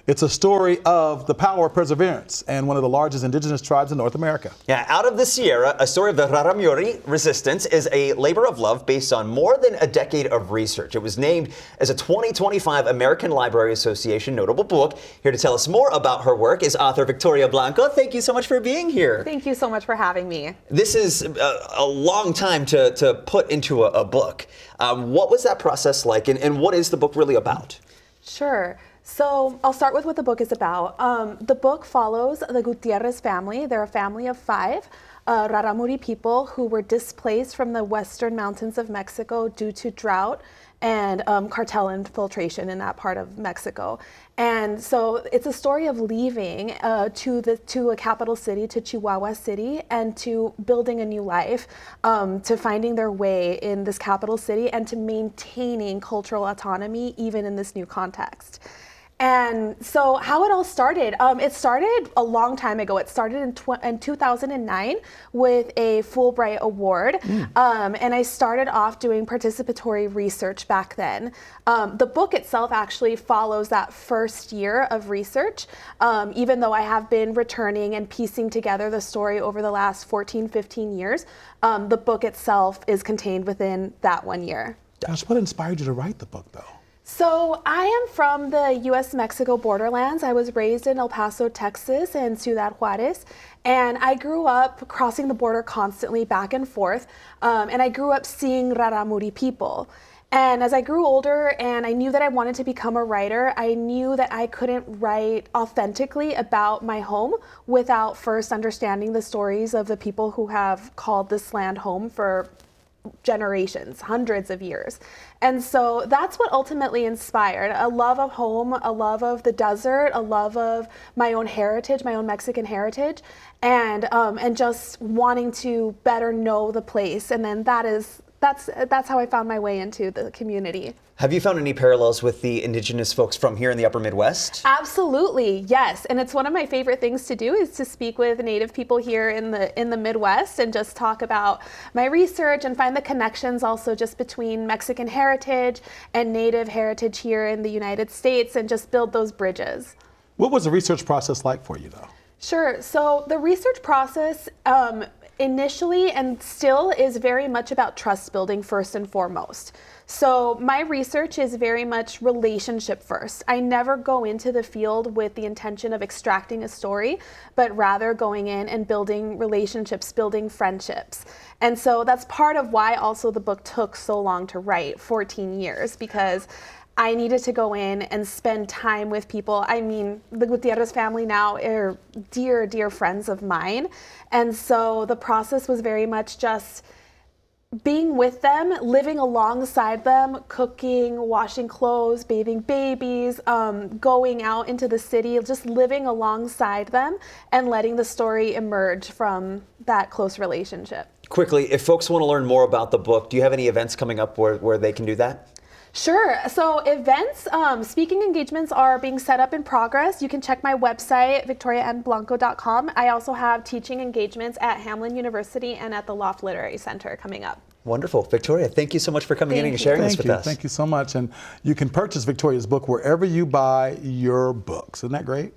It's a story of the power of perseverance and one of the largest indigenous tribes in North America. Yeah, Out of the Sierra, a story of the Rarámuri Resistance is a labor of love based on more than a decade of research. It was named as a 2025 American Library Association notable book. Here to tell us more about her work is author Victoria Blanco. Thank you so much for being here. Thank you so much for having me. This is a long time to put into a book. What was that process like, and what is the book really about? Sure. So I'll start with what the book is about. The book follows the Gutierrez family. They're a family of 5 Rarámuri people who were displaced from the western mountains of Mexico due to drought and cartel infiltration in that part of Mexico. And so it's a story of leaving to a capital city, to Chihuahua City, and to building a new life, to finding their way in this capital city and to maintaining cultural autonomy even in this new context. And so how it all started, it started a long time ago. It started in 2009 with a Fulbright Award. And I started off doing participatory research back then. The book itself actually follows that first year of research, even though I have been returning and piecing together the story over the last 14, 15 years. The book itself is contained within that 1 year. Gosh, what inspired you to write the book, though? So I am from the U.S.-Mexico borderlands. I was raised in El Paso, Texas, and Ciudad Juarez, and I grew up crossing the border constantly back and forth, and I grew up seeing Rarámuri people. And as I grew older and I knew that I wanted to become a writer, I knew that I couldn't write authentically about my home without first understanding the stories of the people who have called this land home for generations, hundreds of years. And so that's what ultimately inspired a love of home, a love of the desert, a love of my own heritage, my own Mexican heritage, and just wanting to better know the place. And then that's how I found my way into the community. Have you found any parallels with the indigenous folks from here in the upper Midwest? Absolutely, yes. And it's one of my favorite things to do is to speak with Native people here in the Midwest and just talk about my research and find the connections also just between Mexican heritage and Native heritage here in the United States and just build those bridges. What was the research process like for you, though? Sure. So the research process initially and still is very much about trust building first and foremost. So my research is very much relationship first. I never go into the field with the intention of extracting a story, but rather going in and building relationships, building friendships. And so that's part of why also the book took so long to write, 14 years, because I needed to go in and spend time with people. I mean, the Gutierrez family now are dear, dear friends of mine. And so the process was very much just being with them, living alongside them, cooking, washing clothes, bathing babies, going out into the city, just living alongside them and letting the story emerge from that close relationship. Quickly, if folks want to learn more about the book, do you have any events coming up where they can do that? Sure. So events, speaking engagements are being set up in progress. You can check my website, victorianblanco.com. I also have teaching engagements at Hamline University and at the Loft Literary Center coming up. Wonderful. Victoria, thank you so much for coming in and sharing this with us. Thank you so much. And you can purchase Victoria's book wherever you buy your books. Isn't that great?